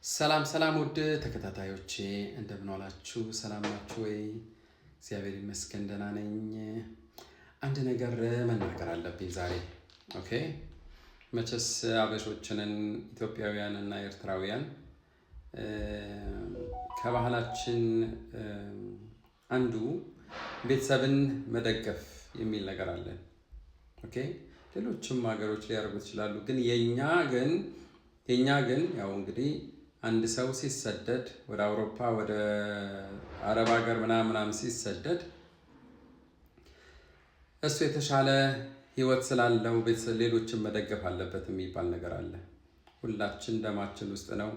ሰላም ሰላም ውድ ተከታታዮቼ እንደምን ዋላችሁ? ሰላም ናችሁ ወይ? እግዚአብሔር ይመስገን ደህና ነኝ። አንድ ነገር መናገር አለብኝ ዛሬ። ኦኬ መቼስ አበሾችንን ኢትዮጵያውያን እና ኤርትራውያን ከባህላችን አንዱ ቤተሰብን መደገፍ የሚል ነገር አለን። ኦኬ ሌሎችም ሀገሮች ሊያደርጉት ይችላሉ፣ ግን የኛ ግን ያው እንግዲህ አንድ ሰው ሲሰደድ ወደ አውሮፓ ወደ አረብ ሀገር ምናምን ሲሰደድ እሱ የተሻለ ህይወት ስላለው ሌሎችን መደገፍ አለበት የሚባል ነገር አለ። ሁላችን ደማችን ውስጥ ነው።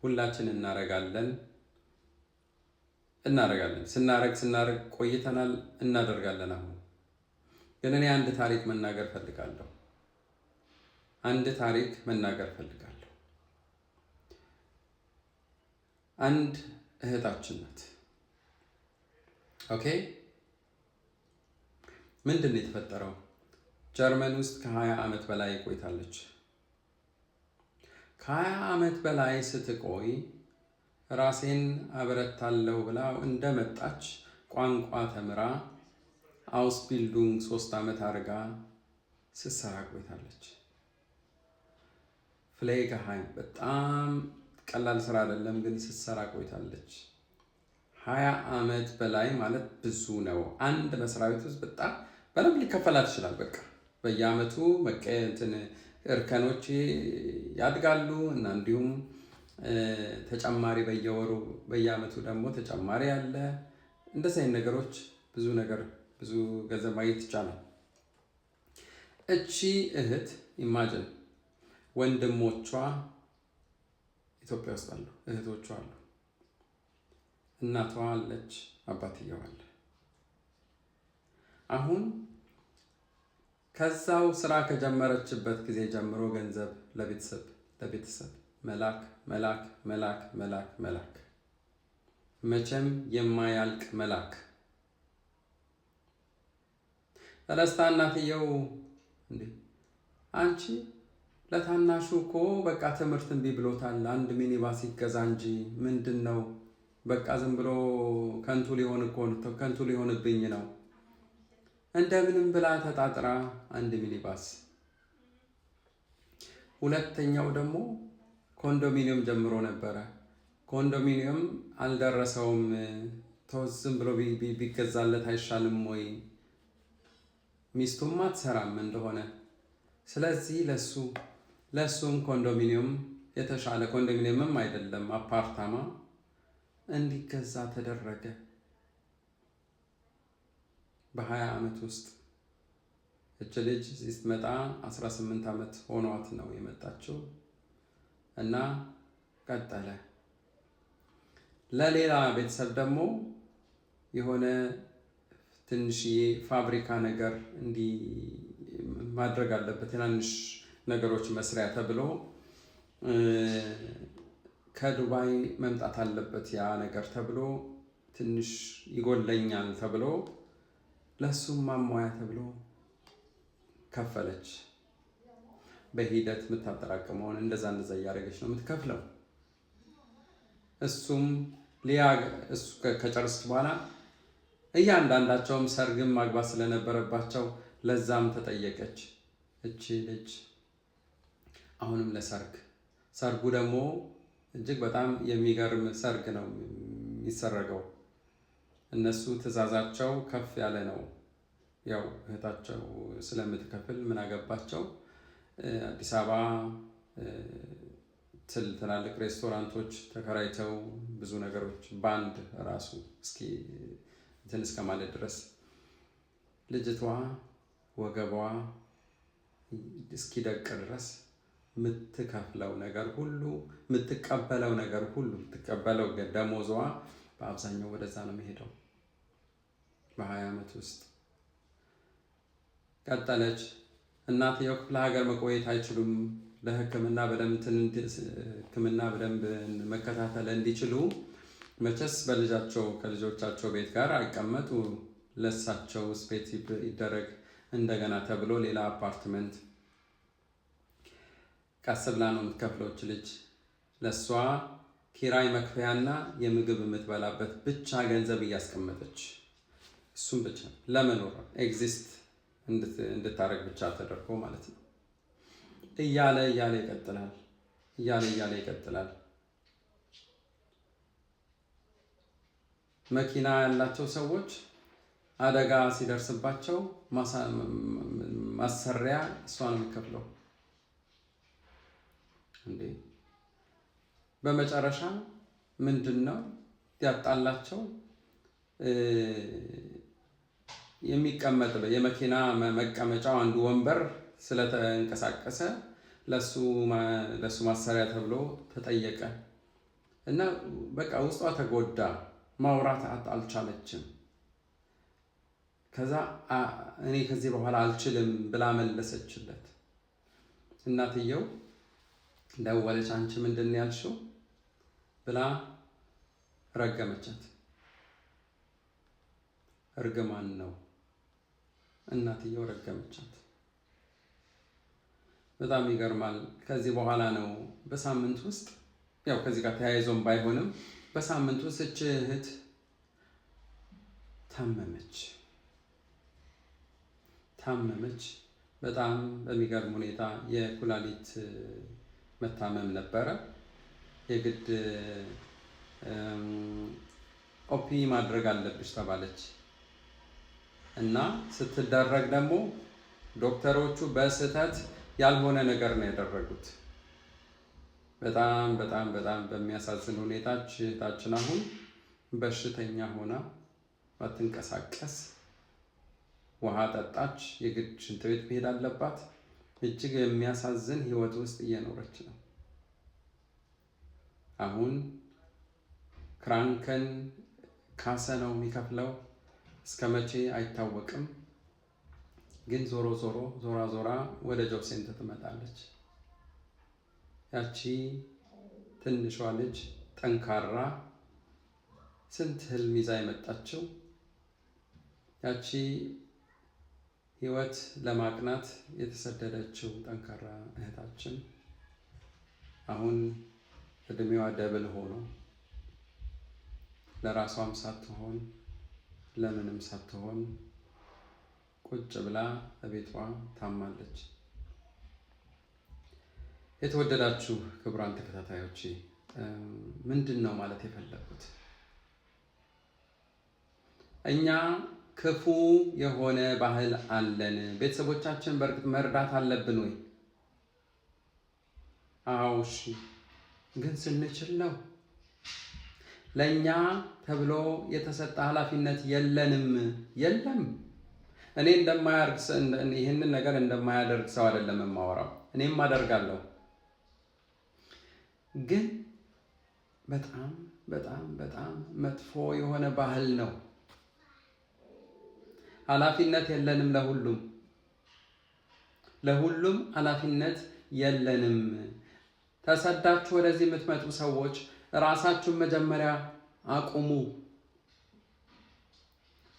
ሁላችን እናረጋለን። ስናረግ ቆይተናል፣ እናደርጋለን። አሁን ግን እኔ አንድ ታሪክ መናገር ፈልጋለሁ። አንድ እህታችን ናት። ኦኬ ምንድን ነው የተፈጠረው? ጀርመን ውስጥ ከ20 ዓመት በላይ ቆይታለች። ከ20 ዓመት በላይ ስትቆይ ራሴን አበረታለሁ ብላ እንደመጣች ቋንቋ ተምራ አውስቢልዱንግ 3 ዓመት አድርጋ ስትሰራ ቆይታለች። ፍሌገሃይም በጣም ቀላል ስራ አይደለም፣ ግን ስትሰራ ቆይታለች። 20 ዓመት በላይ ማለት ብዙ ነው። አንድ መስሪያ ቤት ውስጥ በጣም በደንብ ሊከፈላት ይችላል። በቃ በየአመቱ እርከኖች ያድጋሉ እና እንዲሁም ተጨማሪ በየወሩ በየአመቱ ደግሞ ተጨማሪ አለ። እንደዚህ አይነት ነገሮች ብዙ ገንዘብ ማግኘት ይቻላል። እቺ እህት ኢማጅን ወንድሞቿ ኢትዮጵያ ውስጥ አሉ፣ እህቶቿ አሉ፣ እናቷ አለች፣ አባትየው አለ። አሁን ከዛው ስራ ከጀመረችበት ጊዜ ጀምሮ ገንዘብ ለቤተሰብ መላክ መቼም የማያልቅ መላክ። ተነስታ እናትየው እንዴ አንቺ ለታናሹ እኮ በቃ ትምህርት እምቢ ብሎታል፣ አንድ ሚኒባስ ይገዛ እንጂ ምንድን ነው? በቃ ዝም ብሎ ከንቱ ሊሆንብኝ ነው። እንደምንም ብላ ተጣጥራ አንድ ሚኒባስ። ሁለተኛው ደግሞ ኮንዶሚኒየም ጀምሮ ነበረ። ኮንዶሚኒየም አልደረሰውም። ዝም ብሎ ቢገዛለት አይሻልም ወይ? ሚስቱም አትሰራም እንደሆነ። ስለዚህ ለሱም ኮንዶሚኒየም የተሻለ ኮንዶሚኒየምም አይደለም አፓርታማ እንዲገዛ ተደረገ። በ20 ዓመት ውስጥ እች ልጅ ስትመጣ 18 ዓመት ሆኗት ነው የመጣችው እና ቀጠለ። ለሌላ ቤተሰብ ደግሞ የሆነ ትንሽዬ ፋብሪካ ነገር እንዲህ ማድረግ አለበት፣ ትናንሽ ነገሮች መስሪያ ተብሎ ከዱባይ መምጣት አለበት ያ ነገር ተብሎ ትንሽ ይጎለኛል ተብሎ ለሱም ማሟያ ተብሎ ከፈለች። በሂደት የምታጠራቅመውን እንደዛ እያደረገች ነው የምትከፍለው። እሱም እሱ ከጨረሰች በኋላ እያንዳንዳቸውም ሰርግም ማግባት ስለነበረባቸው ለዛም ተጠየቀች እቺ ልጅ። አሁንም ሰርጉ ደግሞ እጅግ በጣም የሚገርም ሰርግ ነው የሚሰረገው። እነሱ ትዕዛዛቸው ከፍ ያለ ነው። ያው እህታቸው ስለምትከፍል ምን አገባቸው። አዲስ አበባ ትላልቅ ሬስቶራንቶች ተከራይተው ብዙ ነገሮች ባንድ ራሱ እስከ ማለት ድረስ ልጅቷ ወገቧ እስኪደቅ ድረስ የምትከፍለው ነገር ሁሉ የምትቀበለው ደሞዟ በአብዛኛው ወደዛ ነው የሚሄደው። በ20 ዓመት ውስጥ ቀጠለች። እናትየው ክፍለ ሀገር መቆየት አይችሉም። ለሕክምና በደንብ መከታተል እንዲችሉ መቼስ ከልጆቻቸው ቤት ጋር አይቀመጡ፣ ለሳቸው ቤት ይደረግ እንደገና ተብሎ ሌላ አፓርትመንት ቀስ ብላ ነው የምትከፍለው ልጅ። ለእሷ ኪራይ መክፈያና የምግብ የምትበላበት ብቻ ገንዘብ እያስቀመጠች እሱም ብቻ ለመኖር ኤግዚስት እንድታረግ ብቻ ተደርጎ ማለት ነው። እያለ ይቀጥላል። እያለ ይቀጥላል። መኪና ያላቸው ሰዎች አደጋ ሲደርስባቸው ማሰሪያ እሷ ነው የሚከፍለው እንዴ። በመጨረሻ ምንድነው ያጣላቸው? የሚቀመጥ የመኪና መቀመጫው አንዱ ወንበር ስለተንቀሳቀሰ ለሱ ማሰሪያ ተብሎ ተጠየቀ እና በቃ ውስጧ ተጎዳ። ማውራት አልቻለችም። ከዛ እኔ ከዚህ በኋላ አልችልም ብላ መለሰችለት። እናትየው ደወለች። አንቺ ምንድን ያልሽው ብላ ረገመቻት። እርግማን ነው። እናትየው ረገመቻት። በጣም ይገርማል። ከዚህ በኋላ ነው በሳምንት ውስጥ ያው ከዚህ ጋር ተያይዞም ባይሆንም በሳምንት ውስጥ እች እህት ታመመች። በጣም በሚገርም ሁኔታ የኩላሊት መታመም ነበረ። የግድ ኦፒ ማድረግ አለብሽ ተባለች እና ስትደረግ ደግሞ ዶክተሮቹ በስህተት ያልሆነ ነገር ነው ያደረጉት። በጣም በጣም በጣም በሚያሳዝን ሁኔታ እህታችን አሁን በሽተኛ ሆና ባትንቀሳቀስ፣ ውሃ ጠጣች፣ የግድ ሽንት ቤት መሄድ አለባት። እጅግ የሚያሳዝን ህይወት ውስጥ እየኖረች ነው። አሁን ክራንከን ካሰ ነው የሚከፍለው። እስከ መቼ አይታወቅም። ግን ዞራ ወደ ጆብ ሴንተር ትመጣለች። ያቺ ትንሿ ልጅ ጠንካራ ስንት ህልም ይዛ የመጣችው ያቺ ህይወት ለማቅናት የተሰደደችው ጠንካራ እህታችን አሁን እድሜዋ ደብል ሆኖ ለራሷም ሳትሆን ለምንም ሳትሆን ቁጭ ብላ በቤቷ ታማለች። የተወደዳችሁ ክቡራን ተከታታዮቼ ምንድን ነው ማለት የፈለኩት? እኛ ክፉ የሆነ ባህል አለን። ቤተሰቦቻችን በእርግጥ መርዳት አለብን ወይ? አዎ እሺ፣ ግን ስንችል ነው። ለኛ ተብሎ የተሰጠ ኃላፊነት የለም። እኔ ይህንን ነገር እንደማያደርግ ሰው አይደለም የማወራው። እኔም አደርጋለሁ። ግን በጣም በጣም በጣም መጥፎ የሆነ ባህል ነው። ኃላፊነት የለንም። ለሁሉም ኃላፊነት የለንም። ተሰዳችሁ ወደዚህ የምትመጡ ሰዎች ራሳችሁን መጀመሪያ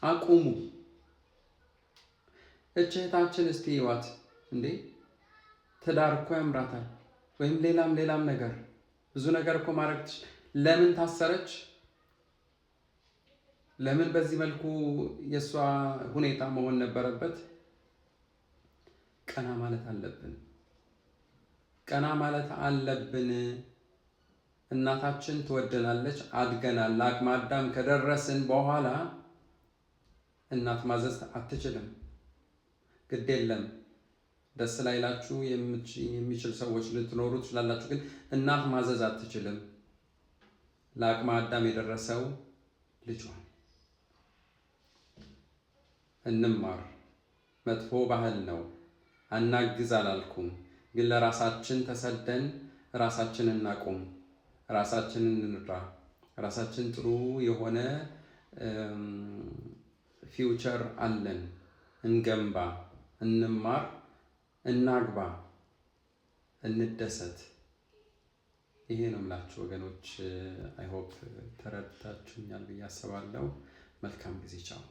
አቁሙ። እህታችን እስቲ ይዋት እንዴ! ትዳር እኮ ያምራታል፣ ወይም ሌላም ነገር ብዙ ነገር እኮ ማድረግ ለምን ታሰረች? ለምን በዚህ መልኩ የሷ ሁኔታ መሆን ነበረበት? ቀና ማለት አለብን። እናታችን ትወደናለች፣ አድገናል። ለአቅመ አዳም ከደረስን በኋላ እናት ማዘዝ አትችልም። ግድ የለም ደስ ላይላችሁ የሚችል ሰዎች ልትኖሩ ትችላላችሁ፣ ግን እናት ማዘዝ አትችልም። ለአቅመ አዳም የደረሰው ልጇን እንማር። መጥፎ ባህል ነው፣ አናግዝ አላልኩም፣ ግን ለራሳችን ተሰደን ራሳችንን እናቁም፣ ራሳችንን እንርዳ፣ ራሳችን ጥሩ የሆነ ፊውቸር አለን፣ እንገንባ፣ እንማር፣ እናግባ፣ እንደሰት። ይሄ ነው የምላችሁ ወገኖች። አይ ሆፕ ተረድታችሁኛል ብዬ አስባለሁ። መልካም ጊዜ። ቻው።